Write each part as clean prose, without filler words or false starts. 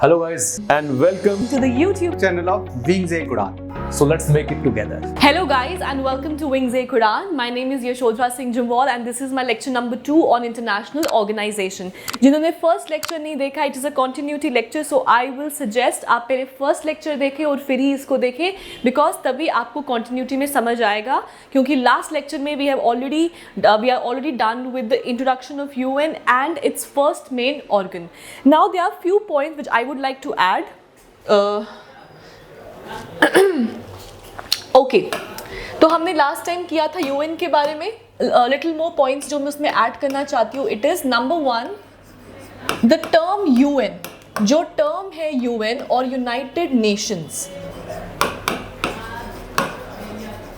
Hello guys and welcome to the YouTube channel of Wings A Quran. So let's make it together. Hello guys and welcome to Wings A Quran. My name is Yashodhara Singh Jumwal and this is my lecture number 2 on international organization. जिन्होंने first lecture नहीं देखा, it is a continuity lecture, so I will suggest आप पहले first lecture देखें और फिर ही इसको देखें because तभी आपको continuity में समझ आएगा, क्योंकि last lecture में we are already done with the introduction of UN and its first main organ. Now there are few points which I would like to add. Okay तो हमने लास्ट टाइम किया था UN के बारे में. Little more points जो मैं उसमें ऐड करना चाहती हूँ. It is number 1, the term UN, जो टर्म है यूएन और United Nations,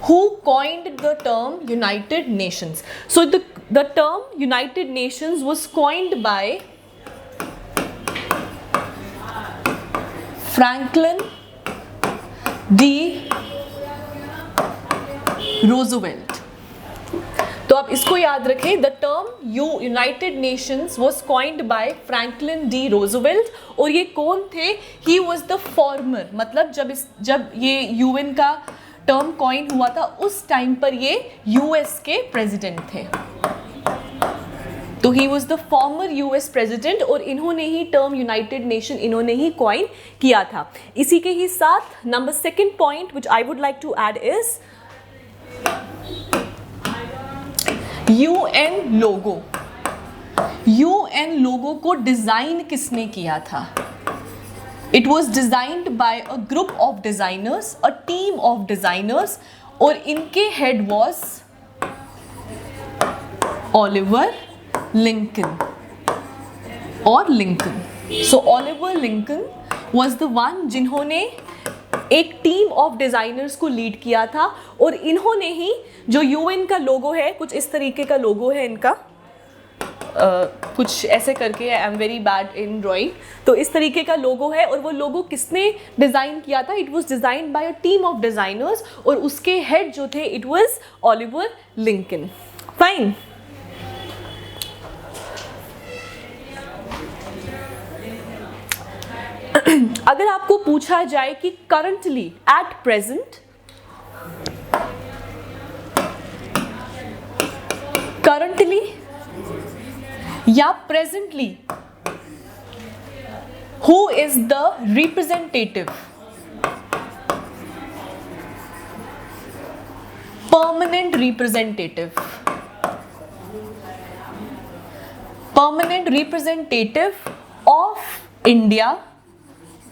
who coined the term United Nations? So the term United Nations was coined by Franklin D. Roosevelt. तो आप इसको याद रखें. The term United Nations was coined by Franklin D Roosevelt. और ये कौन थे? ही वॉज द फॉर्मर, मतलब जब ये यूएन का टर्म कॉइन हुआ था उस टाइम पर ये यूएस के प्रेसिडेंट थे. तो he was the former US president और इन्होंने ही टर्म यूनाइटेड नेशन इन्होंने ही कॉइन किया था. इसी के ही साथ number 2 point which I would like to add is UN logo. UN logo को डिजाइन किसने किया था? It was designed by a group of designers, a team of designers, और इनके हेड वॉज ओलिवर लिंकन और Lincoln. So Oliver Lincoln was the one जिन्होंने एक team of designers को लीड किया था और इन्होंने ही जो यूएन का लोगो है, कुछ इस तरीके का लोगो है इनका, कुछ ऐसे करके, I am very bad in drawing, तो इस तरीके का लोगो है. और वो लोगो किसने डिज़ाइन किया था? It was designed by a team of designers और उसके हेड जो थे it was Oliver Lincoln. Fine. अगर आपको पूछा जाए कि करंटली एट प्रेजेंट, करंटली या presently, who is the representative, permanent representative, permanent representative of India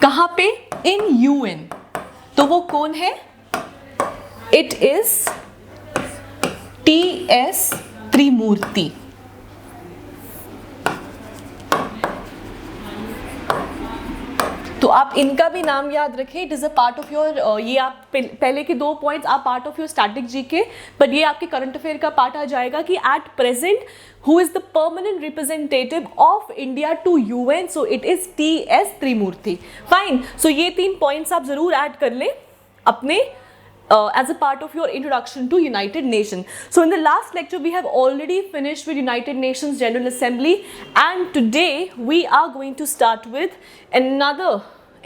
कहां पे? In UN. तो वो कौन है? It is TS. त्रिमूर्ति. तो आप इनका भी नाम याद रखें. It is a part of your, ये आप पहले के 2 पॉइंट्स आप part of your static GK, but ये आपके करंट अफेयर का पार्ट आ जाएगा कि at present who is the permanent representative of India to UN. So it is TS. Tirumurti. Fine. So ये 3 पॉइंट्स आप जरूर ऐड कर लें अपने as a part of your introduction to United Nations. So in the last lecture we have already finished with United Nations General Assembly and today we are going to start with another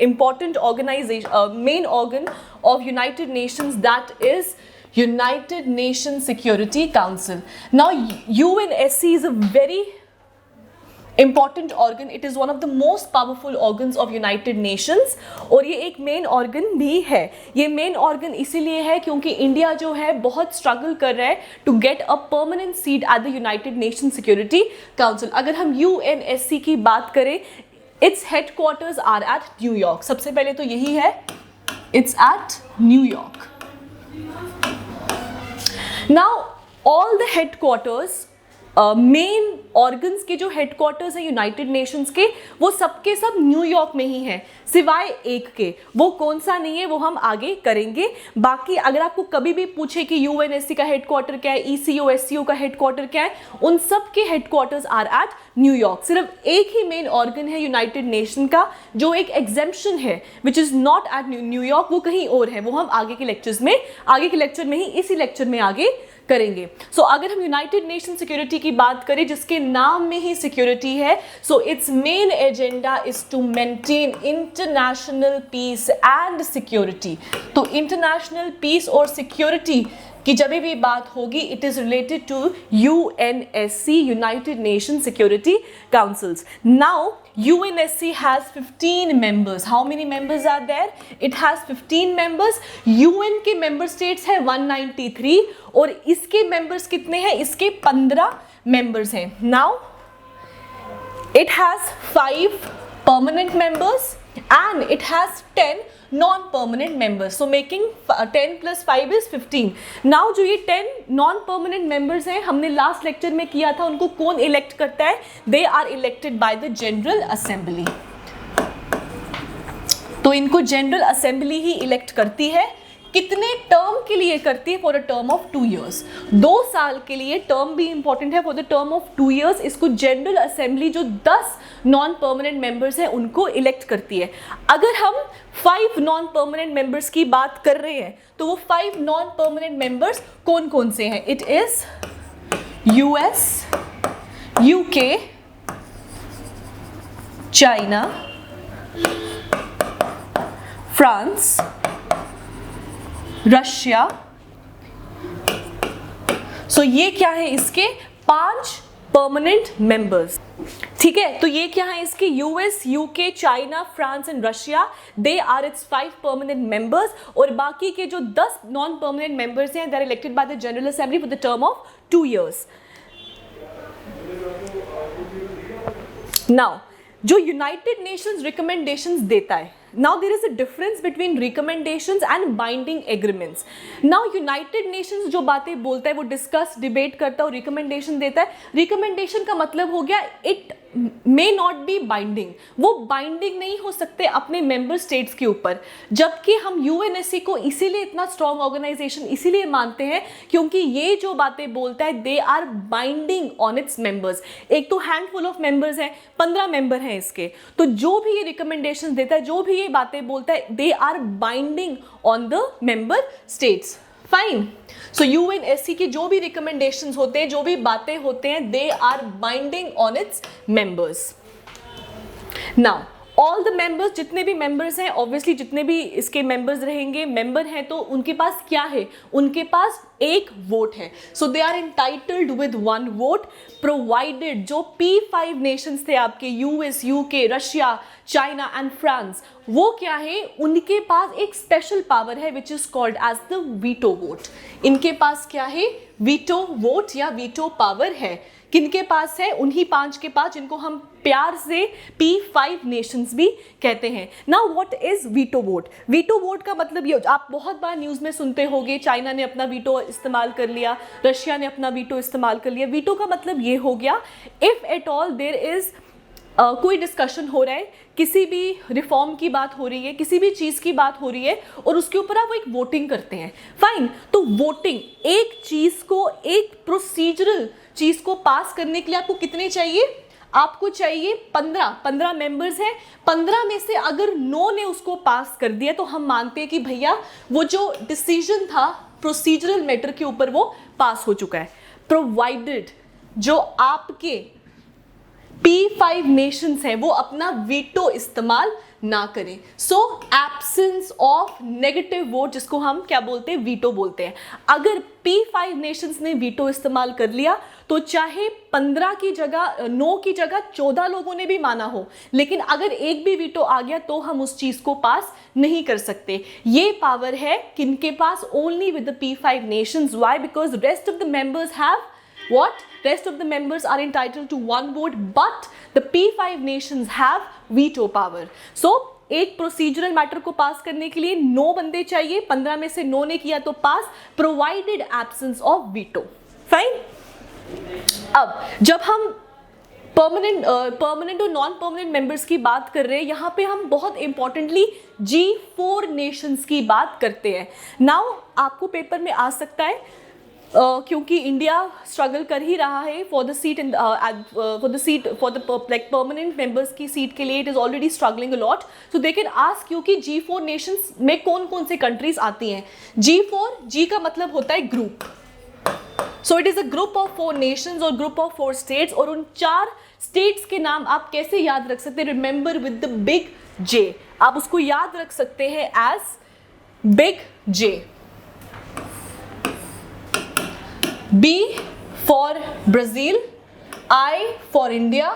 important organization, main organ of United Nations, that is United Nations Security Council. Now UNSC is a very important organ. It is one of the most powerful organs of United Nations और ये एक main organ भी है. ये main organ इसीलिए है क्योंकि India जो है बहुत स्ट्रगल कर रहा है to get a permanent seat at the United Nation Security Council. अगर हम यूएनएससी की बात करें, its headquarters are at New York. सबसे पहले तो यही है, it's at New York. Now all the headquarters, main organs के जो हेडक्वार्टर्स हैं यूनाइटेड नेशंस के, वो सबके सब न्यूयॉर्क में ही हैं सिवाय एक के. वो कौन सा नहीं है वो हम आगे करेंगे. बाकी अगर आपको कभी भी पूछे कि यूएनएससी का हेडक्वार्टर क्या है, ईसीओ एससीओ का हेडक्वार्टर क्या है, उन सब के हेडक्वार्टर्स आर एट न्यूयॉर्क. सिर्फ एक ही मेन ऑर्गन है यूनाइटेड नेशन का जो एक एग्जेम्पशन है which is not at New York, वो कहीं और है. वो हम आगे के लेक्चर में ही इसी लेक्चर में आगे करेंगे। सो अगर हम यूनाइटेड नेशन सिक्योरिटी की बात करें जिसके नाम में ही सिक्योरिटी है, so its main agenda is to maintain international peace and security. तो इंटरनेशनल पीस और सिक्योरिटी कि जब भी बात होगी it is related to UNSC, United Nation Security Councils. Now UNSC has 15 members. How many members are there? It has 15 members. UN के member states है 193 और इसके members कितने हैं? इसके 15 members हैं. Now it has 5 permanent members and it has 10 non-permanent members. So making 10 plus 5 is 15. Now जो ये 10 non-permanent members हैं, हमने last lecture में किया था, उनको कौन elect करता है? They are elected by the General Assembly. तो इनको General Assembly ही elect करती है। कितने टर्म के लिए करती है? For a term of 2 years। 2 साल के लिए, टर्म भी इंपॉर्टेंट है, for the term of 2 years इसको जनरल असेंबली जो 10 नॉन परमानेंट मेंबर्स हैं उनको इलेक्ट करती है। अगर हम 5 नॉन परमानेंट मेंबर्स की बात कर रहे हैं तो वो 5 नॉन परमानेंट मेंबर्स कौन कौन से हैं? It is US, UK, China, France, Russia. So ये क्या है? इसके 5 परमानेंट मेंबर्स। ठीक है, तो ये क्या है इसके? US, UK, China, France and Russia, they are its 5 permanent members. और बाकी के जो 10 नॉन परमानेंट मेंबर्स हैं, they are elected by the General Assembly for the term of 2 years। नाउ जो यूनाइटेड नेशंस रिकमेंडेशंस देता है, now there is a difference between recommendations and binding agreements. now united nations जो बातें बोलता है वो डिस्कस डिबेट करता है और रिकमेंडेशन देता है। रिकमेंडेशन का मतलब हो गया it may not be binding, वो बाइंडिंग नहीं हो सकते अपने मेंबर स्टेट्स के ऊपर। जबकि हम यूएनएससी को इसीलिए इतना स्ट्रॉन्ग ऑर्गेनाइजेशन इसीलिए मानते हैं क्योंकि ये जो बातें बोलता है they are binding on its members. एक तो हैंडफुल ऑफ मेंबर्स हैं, 15 मेंबर हैं इसके, तो जो भी ये रिकमेंडेशन देता है, जो भी ये बातें बोलता है, they are binding on the member states. Fine. So UNSC की जो भी रिकमेंडेशंस होते हैं, जो भी बातें होते हैं, they are binding on its members. Now all the members, जितने भी मेंबर्स हैं, ऑब्वियसली जितने भी इसके मेंबर्स रहेंगे, मेंबर हैं, तो उनके पास क्या है? उनके पास एक वोट है। So they are entitled with 1 vote provided जो P5 नेशंस थे आपके, US, UK, Russia, China and France, वो क्या है? उनके पास एक स्पेशल पावर है which is called as the veto vote. इनके पास क्या है? वीटो वोट या वीटो पावर है। किनके पास है? उन्हीं 5 के पास, जिनको हम प्यार से P5 नेशंस भी कहते हैं। Now what is veto vote? Veto vote का मतलब ये, आप बहुत बार न्यूज़ में सुनते होंगे, चाइना ने अपना वीटो इस्तेमाल कर लिया, रशिया ने अपना वीटो इस्तेमाल कर लिया। वीटो का मतलब ये हो गया, if at all there is कोई डिस्कशन हो रहा है, किसी भी रिफॉर्म की बात हो रही है, किसी भी चीज़ की बात हो रही है और उसके ऊपर आप एक वोटिंग करते हैं। फाइन, तो वोटिंग, एक चीज़ को, एक प्रोसीजरल चीज़ को पास करने के लिए आपको कितने चाहिए? आपको चाहिए 15 मेंबर्स हैं। 15 में से अगर 9 ने उसको पास कर दिया तो हम मानते हैं कि भैया वो जो डिसीजन था प्रोसीजरल मैटर के ऊपर वो पास हो चुका है, प्रोवाइडेड जो आपके P5 नेशंस हैं वो अपना वीटो इस्तेमाल ना करें। सो एब्सेंस ऑफ नेगेटिव वोट, जिसको हम क्या बोलते हैं? वीटो बोलते हैं। अगर P5 नेशंस ने वीटो इस्तेमाल कर लिया तो चाहे 15 की जगह 9 की जगह 14 लोगों ने भी माना हो, लेकिन अगर एक भी वीटो आ गया तो हम उस चीज को पास नहीं कर सकते। ये पावर है किनके पास? Only with the P5 nations. Why? Because rest of the members have what? Rest of the members are entitled to 1 vote, but the P5 nations have veto power. So एक प्रोसीजरल मैटर को पास करने के लिए 9 बंदे चाहिए, 15 में से 9 ने किया तो pass, provided absence of veto. Fine. अब जब हम परमानेंट और नॉन परमानेंट मेंबर्स की बात कर रहे हैं, यहाँ पे हम बहुत इंपॉर्टेंटली G4 नेशंस की बात करते हैं। नाउ आपको पेपर में आ सकता है क्योंकि इंडिया स्ट्रगल कर ही रहा है for the seat for the permanent members की सीट के लिए, it is already struggling a lot. So they can ask you कि G4 नेशंस में कौन कौन से कंट्रीज आती हैं। G4, G का मतलब होता है group, so it is a group of 4 Nations और ग्रुप ऑफ 4 स्टेट्स, और उन 4 स्टेट्स के नाम आप कैसे याद रख सकते हैं? Remember with the big J, आप उसको याद रख सकते हैं as big J. B for Brazil, I for India,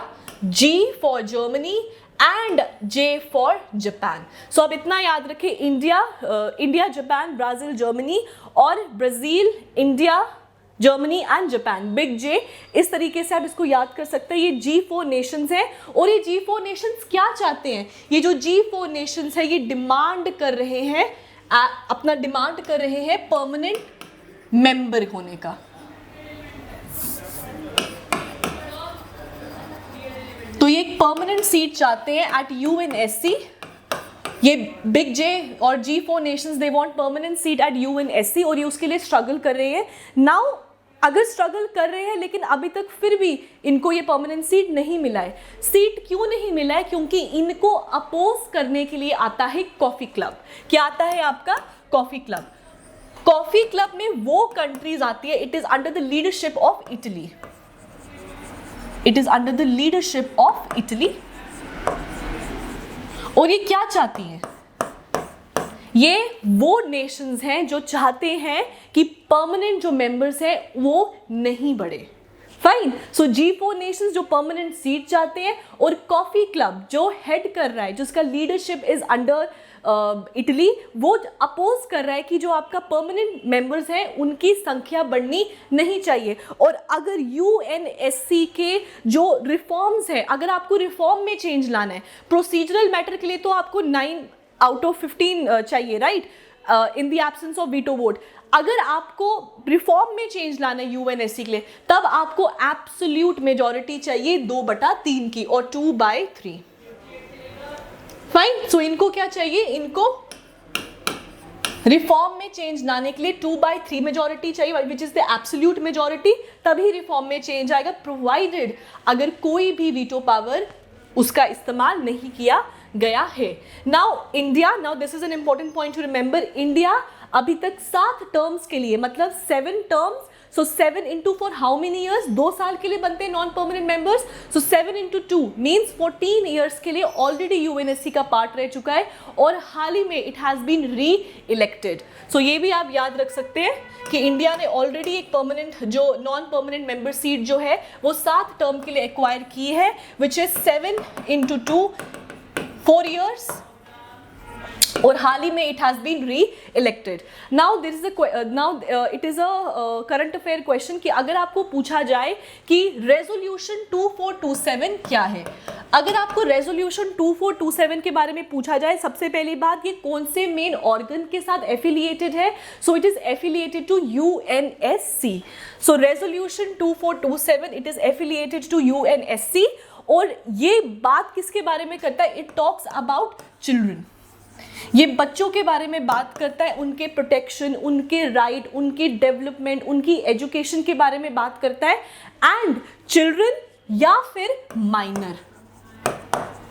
G for Germany and J for Japan. So अब इतना याद रखें, इंडिया, जापान, ब्राज़ील, जर्मनी, और Brazil, India, Germany and Japan, big J. इस तरीके से आप इसको याद कर सकते हैं। ये G4 नेशंस हैं, और ये G4 नेशंस क्या चाहते हैं? ये जो G4 नेशंस है ये डिमांड कर रहे हैं, अपना डिमांड कर रहे हैं परमानेंट मेंबर होने का। तो ये एक परमानेंट सीट चाहते हैं एट UNSC। ये बिग जे और G4 nations they want permanent seat at UNSC, और ये उसके लिए स्ट्रगल कर रहे हैं। नाउ अगर स्ट्रगल कर रहे हैं लेकिन अभी तक फिर भी इनको ये परमानेंट सीट नहीं मिला है। सीट क्यों नहीं मिला है? क्योंकि इनको अपोज करने के लिए आता है कॉफी क्लब। क्या आता है आपका? Coffee club. कॉफी क्लब में वो कंट्रीज आती है, it is under the leadership of Italy. It is under the leadership of Italy. और ये क्या चाहती हैं? ये वो नेशंस हैं जो चाहते हैं कि परमानेंट जो मेंबर्स हैं वो नहीं बढ़े। फाइन। सो G4 नेशंस जो परमानेंट सीट चाहते हैं, और कॉफी क्लब जो हेड कर रहा है, जिसका लीडरशिप इज अंडर इटली, वो अपोज कर रहा है कि जो आपका परमानेंट मेंबर्स हैं उनकी संख्या बढ़नी नहीं चाहिए। और अगर UNSC के जो रिफॉर्म्स हैं, अगर आपको रिफॉर्म में चेंज लाना है, प्रोसीजरल मैटर के लिए तो आपको 9 out of 15 चाहिए, right, in the absence of veto vote. अगर आपको रिफॉर्म में चेंज लाना है UNSC के लिए, तब आपको एब्सोल्यूट मेजॉरिटी चाहिए 2/3 की, और 2/3। फाइन। सो इनको क्या चाहिए? इनको रिफॉर्म में चेंज लाने के लिए 2/3 मेजॉरिटी चाहिए, which is the absolute majority. तभी रिफॉर्म में चेंज आएगा, प्रोवाइडेड अगर कोई भी वीटो पावर उसका इस्तेमाल नहीं किया गया है। Now India, now this is an important point two remember, India अभी तक 7 टर्म्स के लिए, मतलब 7 terms, so 7 into 4 how many years? 2 साल के लिए बनते हैं नॉन परमानेंट मेंबर्स। सो 7 into 2 मीन्स 14 ईयर्स के लिए ऑलरेडी UNSC का पार्ट रह चुका है, और हाल ही में it has been re elected. So ये भी आप याद रख सकते हैं कि इंडिया ने ऑलरेडी एक परमानेंट, जो नॉन परमानेंट मेंबर सीट जो है वो 7 टर्म के लिए एक्वायर की है, विच इज 7 into 2 4 years, और हाल ही में it has been re elected. Now this is it is a current affair question कि अगर आपको पूछा जाए कि रेजोल्यूशन 2427 क्या है, अगर आपको रेजोल्यूशन 2427 के बारे में पूछा जाए, सबसे पहली बात ये कौन से मेन ऑर्गन के साथ एफिलिएटेड है? So it is affiliated to UNSC। So resolution 2427 it is affiliated to UNSC, और ये बात किसके बारे में करता है? It talks about children. ये बच्चों के बारे में बात करता है, उनके प्रोटेक्शन, उनके राइट, उनकी डेवलपमेंट, उनकी एजुकेशन के बारे में बात करता है। एंड चिल्ड्रन या फिर माइनर,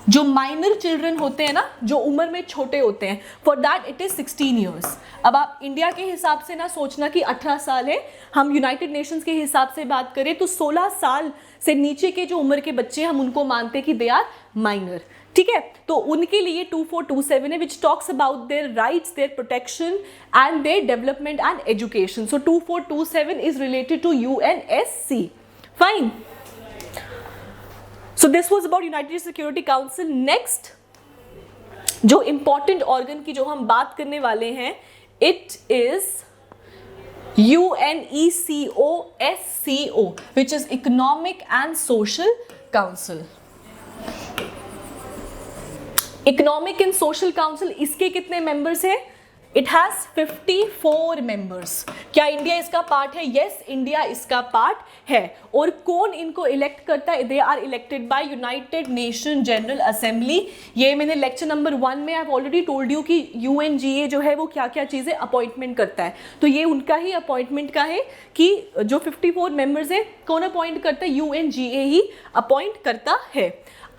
जो माइनर चिल्ड्रन होते हैं ना, जो उम्र में छोटे होते हैं, for that it is 16 years. अब आप इंडिया के हिसाब से ना सोचना कि 18 साल है, हम यूनाइटेड नेशंस के हिसाब से बात करें तो 16 साल से नीचे के जो उम्र के बच्चे, हम उनको मानते हैं कि दे आर माइनर। ठीक है, तो उनके लिए 2427 है, which talks about their rights, their protection and their development and education. So 2427 is related to UNSC। Fine. So this was about United Security Council. Next, जो important organ की जो हम बात करने वाले हैं, it is UNECOSCO, which is Economic and Social Council. Economic and Social Council, इसके कितने members हैं? It has 54 members. क्या इंडिया इसका पार्ट है? Yes, इंडिया इसका पार्ट है। और कौन इनको इलेक्ट करता है? They are elected by United Nation General Assembly. ये मैंने लेक्चर नंबर 1 में I've already told you कि UNGA जो है वो क्या क्या चीज़ें अपॉइंटमेंट करता है। तो ये उनका ही अपॉइंटमेंट का है कि जो 54 मेंबर्स है कौन अपॉइंट करता है? UNGA ही अपॉइंट करता है।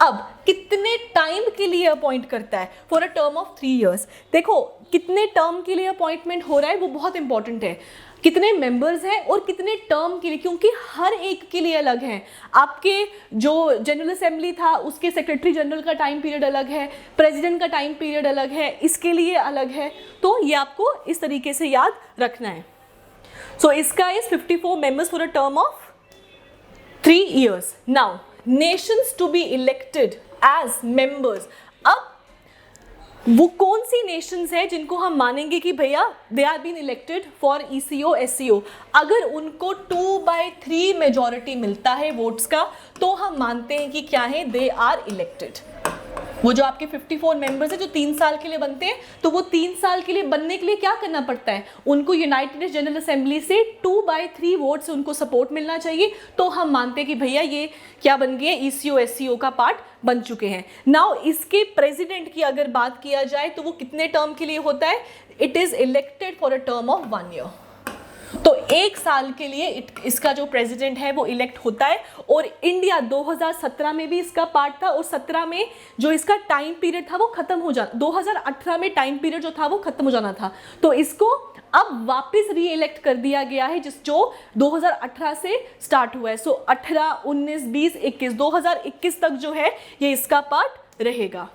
अब कितने टाइम के लिए अपॉइंट करता है? For a term of 3 years। देखो कितने टर्म के लिए अपॉइंटमेंट हो रहा है वो बहुत इंपॉर्टेंट है। कितने मेंबर्स हैं और कितने टर्म के लिए, क्योंकि हर एक के लिए अलग है। आपके जो जनरल असेंबली था उसके सेक्रेटरी जनरल का टाइम पीरियड अलग है, प्रेसिडेंट का टाइम पीरियड अलग है, इसके लिए अलग है। तो ये आपको इस तरीके से याद रखना है। सो इसका is 54 members for a term of 3 years. Now, nations to be elected as members. अब वो कौन सी नेशंस है जिनको हम मानेंगे कि भैया they are been elected for ECO SCO, अगर उनको 2/3 मेजॉरिटी मिलता है वोट्स का तो हम मानते हैं कि क्या है, दे आर इलेक्टेड। वो जो आपके 54 मेंबर्स है जो 3 साल के लिए बनते हैं, तो वो 3 साल के लिए बनने के लिए क्या करना पड़ता है, उनको यूनाइटेड जनरल असेंबली से 2/3 वोट से उनको सपोर्ट मिलना चाहिए। तो हम मानते हैं कि भैया ये क्या बन गए, ECO SCO का पार्ट बन चुके हैं। नाउ इसके प्रेसिडेंट की अगर बात किया जाए तो वो कितने टर्म के लिए होता है, it is elected for a term of 1 year। तो 1 साल के लिए इसका जो प्रेसिडेंट है वो इलेक्ट होता है। और इंडिया 2017 में भी इसका पार्ट था और 17 में जो इसका टाइम पीरियड था वो खत्म हो जाना, 2018 में टाइम पीरियड जो था वो खत्म हो जाना था, तो इसको अब वापस री इलेक्ट कर दिया गया है, जो 2018 से स्टार्ट हुआ है। सो 18, 19, 20, 21, 2021 तक जो है ये इसका पार्ट रहेगा।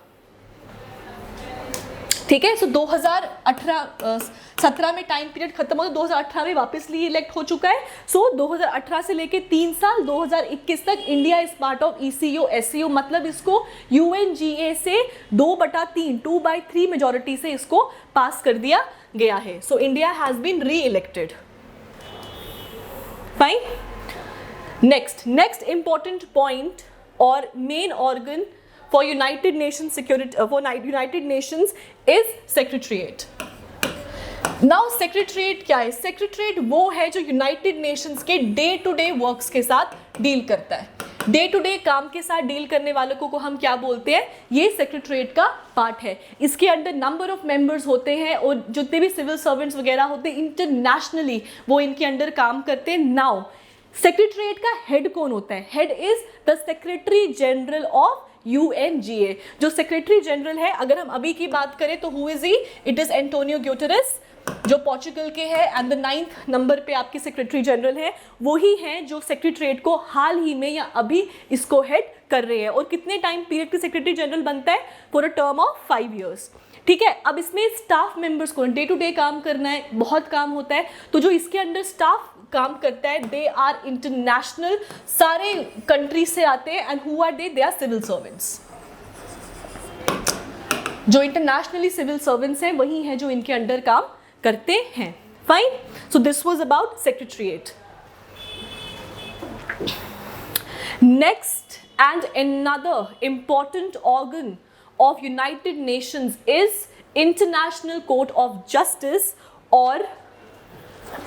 ठीक है, सो 2017 में टाइम पीरियड खत्म हो, 2018 में वापस री इलेक्ट हो चुका है। सो 2018 से लेके 3 साल 2021 तक India is part of ECO SCO, मतलब इसको UNGA से 2/3 मेजॉरिटी से इसको पास कर दिया गया है। So India has been re elected. Fine. Next important point और main organ for United Nations security for United Nations is Secretariat. Now Secretariat क्या है? Secretariat वो है जो United Nations के डे टू डे वर्क्स के साथ डील करता है। डे टू डे काम के साथ डील करने वालों को हम क्या बोलते हैं, ये सेक्रेटरीट का पार्ट है। इसके अंदर नंबर ऑफ मेंबर्स होते हैं और जितने भी सिविल सर्वेंट्स वगैरह होते हैं इंटरनेशनली वो इनके अंडर काम करते हैं। नाउ सेक्रेटरीट का हेड कौन होता है? Head is the secretary general of UNGA। जो सेक्रेटरी जनरल है, अगर हम अभी की बात करें तो who is he, it is Antonio Guterres जो पोर्चुगल के हैं एंड द 9th नंबर पे आपके सेक्रेटरी जनरल है, वही हैं जो सेक्रेटरीट को हाल ही में या अभी इसको हेड कर रहे हैं। और कितने टाइम पीरियड के सेक्रेटरी जनरल बनता है, for a term of 5 years। ठीक है, अब इसमें स्टाफ मेंबर्स को डे टू डे काम करना है, बहुत काम होता है, तो जो इसके अंडर स्टाफ काम करता है दे आर इंटरनेशनल, सारे कंट्री से आते हैं। And who are they are civil servants. जो इंटरनेशनली सिविल सर्वेंट्स हैं वही हैं जो इनके अंडर काम करते हैं। Fine, so this was about secretariat. Next and another important organ of United Nations is International Court of Justice or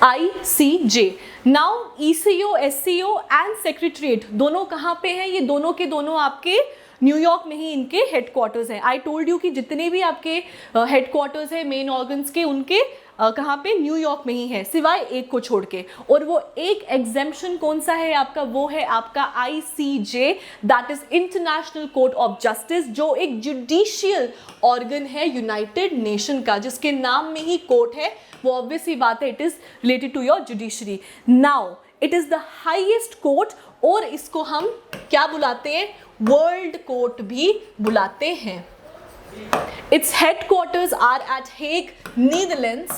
ICJ. Now ECO SCO and Secretariat दोनों कहाँ पे हैं? ये दोनों के दोनों आपके न्यूयॉर्क में ही इनके हेडक्वार्टर्स हैं। आई टोल्ड यू कि जितने भी आपके हेडक्वार्टर्स हैं मेन ऑर्गन्स के, उनके कहाँ पे, न्यूयॉर्क में ही है, सिवाय एक को छोड़ के। और वो एक एग्जेम्पशन कौन सा है आपका, वो है आपका ICJ, that is international court of justice, जो एक जुडिशियल ऑर्गन है यूनाइटेड नेशन का, जिसके नाम में ही कोर्ट है। वो ऑब्वियस ही बात है, it is related to your judiciary. Now it is the highest court और इसको हम क्या बुलाते हैं, वर्ल्ड कोर्ट भी बुलाते हैं। Its headquarters are at Hague, Netherlands।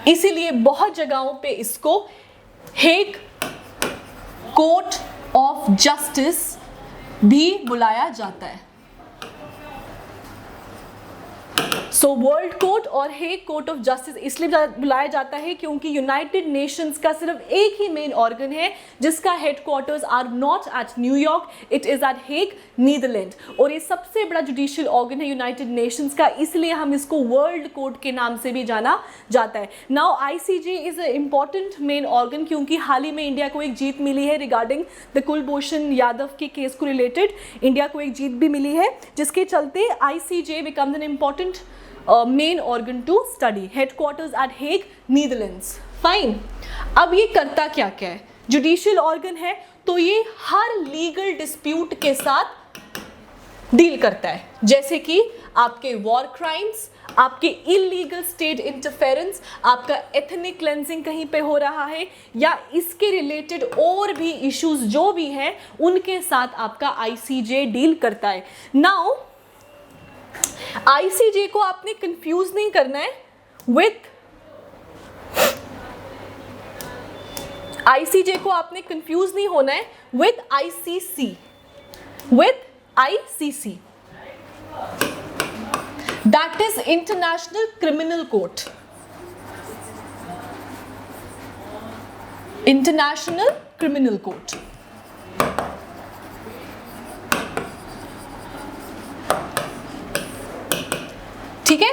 इसीलिए बहुत जगहों पे इसको हेग कोर्ट ऑफ जस्टिस भी बुलाया जाता है। सो वर्ल्ड कोर्ट और हेग कोर्ट ऑफ जस्टिस इसलिए बुलाया जाता है क्योंकि यूनाइटेड नेशंस का सिर्फ एक ही मेन ऑर्गन है जिसका headquarters are not at New York, it is at Hague, Netherland. और ये सबसे बड़ा जुडिशियल ऑर्गन है यूनाइटेड नेशंस का, इसलिए हम इसको वर्ल्ड कोर्ट के नाम से भी जाना जाता है। Now ICJ is a important main organ क्योंकि हाल ही में इंडिया को एक जीत मिली है रिगार्डिंग द कुलभूषण यादव के केस को रिलेटेड। इंडिया को एक जीत भी मिली है जिसके चलते ICJ becomes an important main organ to study, headquarters at Hague, Netherlands. Fine, अब ये करता क्या क्या है, जुडिशियल ऑर्गन है तो ये हर लीगल डिस्प्यूट के साथ डील करता है, जैसे कि आपके वॉर क्राइम्स, आपके इलीगल स्टेट इंटरफेरेंस, आपका एथनिक क्लेंजिंग कहीं पे हो रहा है, या इसके रिलेटेड और भी इश्यूज जो भी हैं उनके साथ आपका आईसीजे डील करता है। नाउ आईसीजे को आपने कंफ्यूज नहीं करना है विथ आईसीजे को आपने कंफ्यूज नहीं होना है with ICC, with ICC, that is International Criminal Court, International Criminal Court. ठीक है,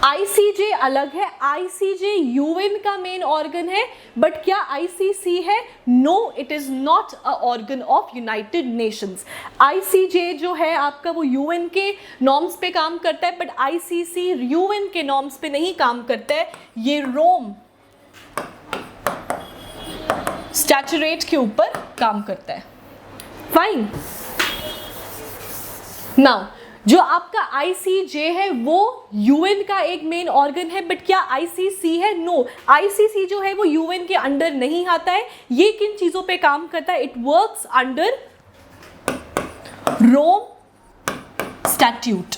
आईसीजे अलग है, आईसीजे यूएन का मेन ऑर्गन है, बट क्या आईसीसी है? No, it is not a organ of United Nations. ICJ जो है आपका वो यूएन के नॉर्म्स पे काम करता है, बट आईसीसी यूएन के नॉर्म्स पे नहीं काम करता है, ये रोम स्टैट्यूट के ऊपर काम करता है। फाइन, नाउ जो आपका आईसीजे है वो यूएन का एक मेन ऑर्गन है, बट क्या आईसीसी है? नो, आईसीसी जो है वो यूएन के अंडर नहीं आता है। ये किन चीजों पे काम करता है? It works under Rome Statute.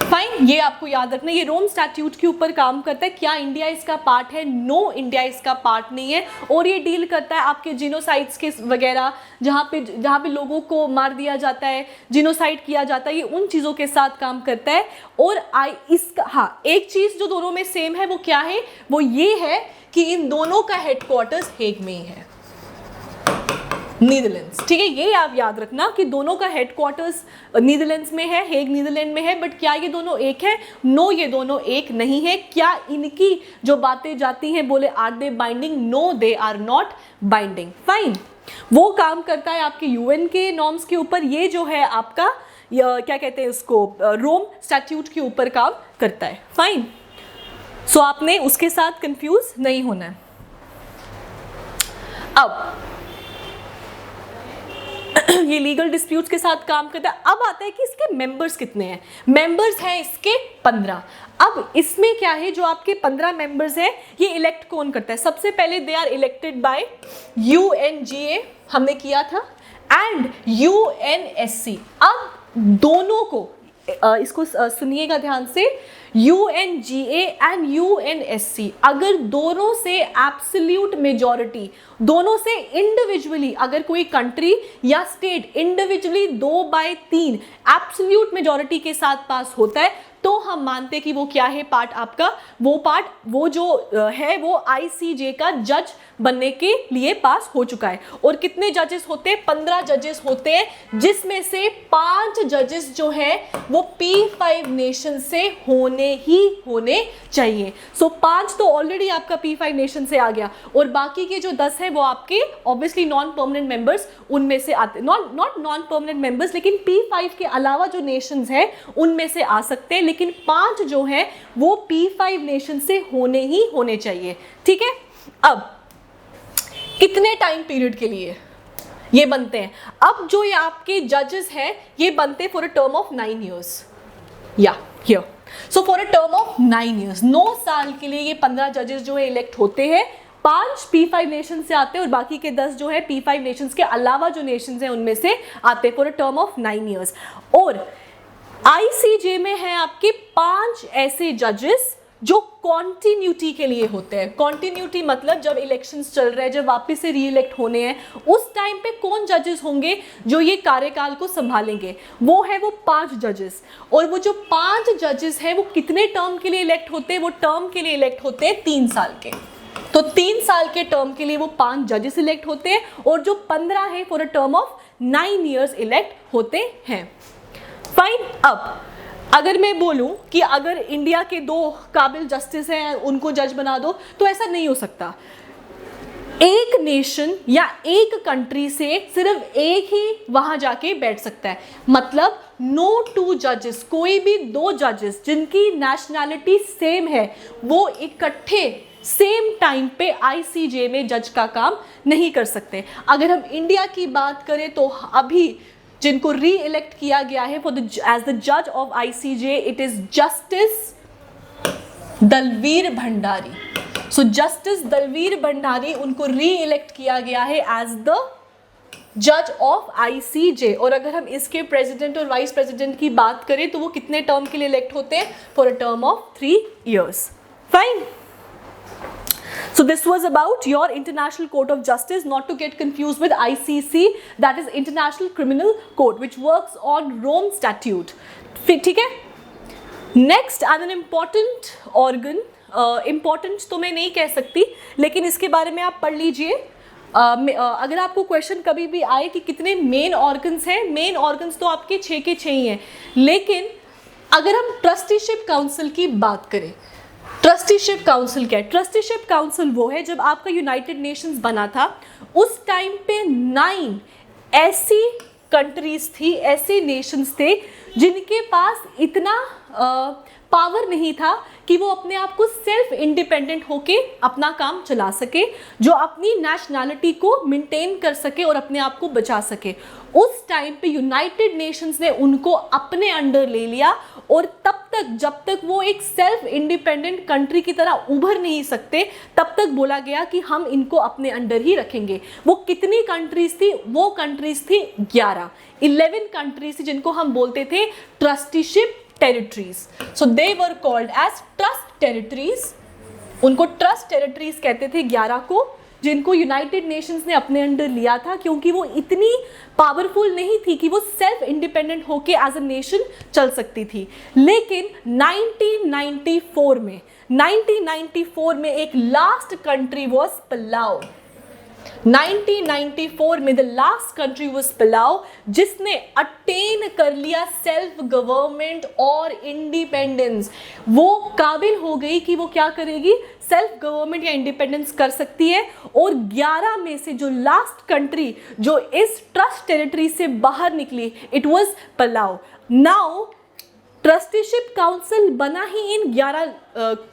Fine, ये आपको याद रखना, ये रोम स्टैट्यूट के ऊपर काम करता है। क्या इंडिया इसका पार्ट है? नो, इंडिया इसका पार्ट नहीं है। और ये डील करता है आपके जिनोसाइड्स के वगैरह, जहाँ पे लोगों को मार दिया जाता है, जिनोसाइड किया जाता है, ये उन चीज़ों के साथ काम करता है। और हाँ, एक चीज़ जो दोनों में सेम है वो क्या है? वो ये है कि इन दोनों का हेडक्वार्टर्स हेग में ही है, नीदरलैंड्स। ठीक है, ये आप याद रखना कि दोनों का हेडक्वार्टर्स नीदरलैंड्स में है, हेग नीदरलैंड में है, बट क्या ये दोनों एक है? नो, ये दोनों एक नहीं है। क्या इनकी जो बातें जाती हैं, बोले are they binding? No, they are not binding. Fine, वो काम करता है आपके यूएन के नॉर्म्स के ऊपर, ये जो है आपका क्या कहते हैं उसको, रोम स्टैट्यूट के ऊपर काम करता है। फाइन, सो आपने उसके साथ कंफ्यूज नहीं होना है। अब ये लीगल डिस्प्यूट्स के साथ काम करता है। अब आता है कि इसके मेंबर्स कितने हैं। मेंबर्स हैं इसके 15। अब इसमें क्या है, जो आपके 15 मेंबर्स हैं, ये इलेक्ट कौन करता है? सबसे पहले they are elected by UNGA, हमने किया था, एंड यूएनएससी। अब दोनों को इसको सुनिएगा ध्यान से, यूएनजीए एंड यूएनएससी, अगर दोनों से एब्सोल्यूट मेजॉरिटी, दोनों से इंडिविजुअली, अगर कोई कंट्री या स्टेट इंडिविजुअली 2/3 एब्सोल्यूट मेजॉरिटी के साथ पास होता है, तो हम मानते हैं कि वो क्या है, पार्ट आपका, वो जो है वो आईसीजे का जज बनने के लिए पास हो चुका है। और कितने जजेस होते हैं? 15 जजेस होते हैं, जिसमें से 5 जजेस जो हैं वो P5 नेशन से होने चाहिए। सो 5 तो ऑलरेडी आपका P5 नेशन से आ गया, और बाकी के जो 10 हैं वो आपके ऑब्वियसली नॉन परमानेंट मेंबर्स उनमें से आते, नॉट नॉन परमानेंट मेंबर्स, लेकिन P5 के अलावा जो नेशंस हैं उनमें से आ सकते हैं, लेकिन 5 जो हैं वो P5 नेशन से होने चाहिए। ठीक है, अब कितने टाइम पीरियड के लिए ये बनते हैं? अब जो ये आपके जजेस हैं ये बनते for a term of 9 years, या here, so for a term of 9 years, 9 साल के लिए ये 15 जजेस जो है इलेक्ट होते हैं। 5 P5 नेशन से आते हैं और बाकी के 10 जो है P5 नेशंस के अलावा जो नेशंस हैं उनमें से आते हैं for a term of 9 years। और आईसीजे में है आपके 5 ऐसे जजेस जो कॉन्टिन्यूटी के लिए होते हैं। कॉन्टिन्यूटी मतलब जब इलेक्शंस चल रहे हैं, जब वापस से री इलेक्ट होने हैं, उस टाइम पे कौन जजेस होंगे जो ये कार्यकाल को संभालेंगे? वो है वो 5 जजेस। और वो जो 5 जजेस हैं वो कितने टर्म के लिए इलेक्ट होते हैं? वो टर्म के लिए इलेक्ट होते हैं 3 साल के। तो 3 साल के टर्म के लिए वो 5 जजेस इलेक्ट होते हैं, और जो 15 है for a term of 9 years elect होते हैं। फाइन, अब अगर मैं बोलूं कि अगर इंडिया के 2 काबिल जस्टिस हैं उनको जज बना दो, तो ऐसा नहीं हो सकता। एक नेशन या एक कंट्री से सिर्फ एक ही वहां जाके बैठ सकता है, मतलब नो 2 जजेस, कोई भी 2 जजेस जिनकी नेशनैलिटी सेम है वो इकट्ठे सेम टाइम पे आईसीजे में जज का काम नहीं कर सकते। अगर हम इंडिया की बात करें तो अभी जिनको री इलेक्ट किया गया है फॉर द एज द जज of ICJ, it is justice Dalveer Bhandari. So justice Dalveer Bhandari, उनको री इलेक्ट किया गया है एज द जज ऑफ आईसीजे. और अगर हम इसके प्रेसिडेंट और वाइस प्रेसिडेंट की बात करें तो वो कितने टर्म के लिए इलेक्ट होते हैं? For a term of 3 years. Fine. So this was about your International Court of Justice, not to get confused with ICC, that is International Criminal Court, which works on Rome Statute. ठीक है? Next, and an important organ, important तो मैं नहीं कह सकती, लेकिन इसके बारे में आप पढ़ लीजिए. अगर आपको क्वेश्चन कभी भी आए कि कितने मेन ऑर्गन्स हैं, मेन ऑर्गन्स तो आपके 6 के 6 ही हैं, लेकिन अगर हम ट्रस्टीशिप काउंसिल की बात करें, ट्रस्टीशिप काउंसिल क्या है? ट्रस्टीशिप काउंसिल वो है, जब आपका यूनाइटेड नेशंस बना था उस टाइम पे 9 ऐसी कंट्रीज थी, ऐसे नेशंस थे जिनके पास इतना पावर नहीं था कि वो अपने आप को सेल्फ इंडिपेंडेंट होके अपना काम चला सके, जो अपनी नेशनैलिटी को मेंटेन कर सके और अपने आप को बचा सके. उस टाइम पे यूनाइटेड नेशंस ने उनको अपने अंडर ले लिया, और तब तक जब तक वो एक सेल्फ इंडिपेंडेंट कंट्री की तरह उभर नहीं सकते, तब तक बोला गया कि हम इनको अपने अंडर ही रखेंगे. वो कितनी कंट्रीज थी? वो कंट्रीज थी 11 कंट्रीज थी जिनको हम बोलते थे trusteeship territories. So they were called as trust territories. उनको ट्रस्ट टेरिटरीज कहते थे 11 को, जिनको यूनाइटेड नेशंस ने अपने अंडर लिया था, क्योंकि वो इतनी पावरफुल नहीं थी कि वो सेल्फ इंडिपेंडेंट होके एज अ नेशन चल सकती थी. लेकिन 1994 में एक लास्ट कंट्री वॉज पलाउ. 1994 में द लास्ट कंट्री वॉज पलाउ, जिसने अटेन कर लिया सेल्फ गवर्नमेंट और इंडिपेंडेंस. वो काबिल हो गई कि वो क्या करेगी? सेल्फ गवर्नमेंट या इंडिपेंडेंस कर सकती है. और 11 में से जो लास्ट कंट्री जो इस ट्रस्ट टेरिटरी से बाहर निकली, it was Palau. Now trusteeship council बना ही इन 11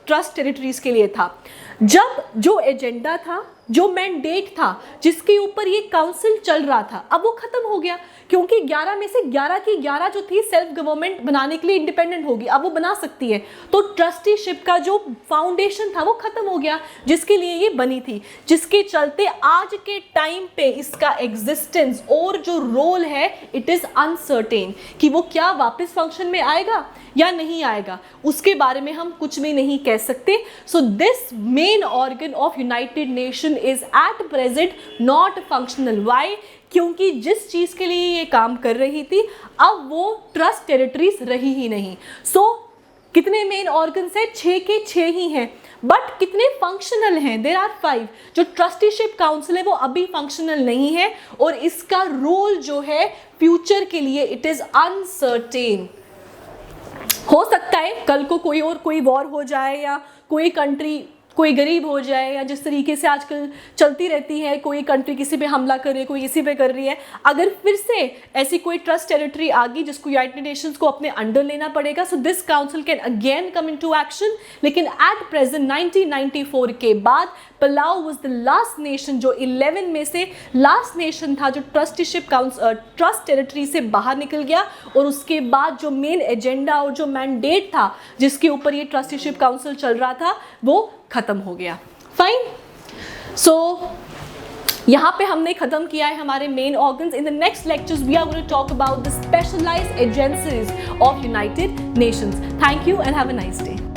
ट्रस्ट टेरिटरीज के लिए था. जब जो एजेंडा था, जो मैंडेट था, जिसके ऊपर ये काउंसिल चल रहा था, अब वो खत्म हो गया, क्योंकि 11 में से 11 की 11 जो थी सेल्फ गवर्नमेंट बनाने के लिए इंडिपेंडेंट होगी, अब वो बना सकती है. तो ट्रस्टीशिप का जो फाउंडेशन था वो खत्म हो गया, जिसके लिए ये बनी थी, जिसके चलते आज के टाइम पे इसका एग्जिस्टेंस और जो रोल है, इट इज अनसर्टेन कि वो क्या वापस फंक्शन में आएगा या नहीं आएगा, उसके बारे में हम कुछ भी नहीं कह सकते. So this main organ of United nation is at present not functional. Why? क्योंकि जिस चीज़ के लिए ये काम कर रही थी, अब वो ट्रस्ट टेरिटरीज रही ही नहीं. सो कितने मेन ऑर्गन्स हैं? 6 के 6 ही हैं, बट कितने फंक्शनल हैं? There are 5. जो ट्रस्टीशिप काउंसिल है वो अभी फंक्शनल नहीं है, और इसका रोल जो है फ्यूचर के लिए इट इज अनसर्टेन. हो सकता है कल को कोई वॉर हो जाए, या कोई कंट्री कोई गरीब हो जाए, या जिस तरीके से आजकल चलती रहती है, कोई कंट्री किसी पे हमला कर रही है, कोई किसी पे कर रही है. अगर फिर से ऐसी कोई ट्रस्ट टेरिटरी आ गई जिसको यूनाइटेड नेशंस को अपने अंडर लेना पड़ेगा, so this council can again come into action. लेकिन एट प्रेजेंट 1994 के बाद पलाउ वाज द लास्ट नेशन, जो 11 में से लास्ट नेशन था जो ट्रस्टीशिप काउंसिल ट्रस्ट टेरिटरी से बाहर निकल गया. और उसके बाद जो मेन एजेंडा और जो मैंडेट था जिसके ऊपर ये ट्रस्टीशिप काउंसिल चल रहा था, वो खत्म हो गया. फाइन. सो यहाँ पे हमने खत्म किया है हमारे main organs. In the next lectures we are going to talk about the specialised agencies of United Nations. Thank you and have a nice day.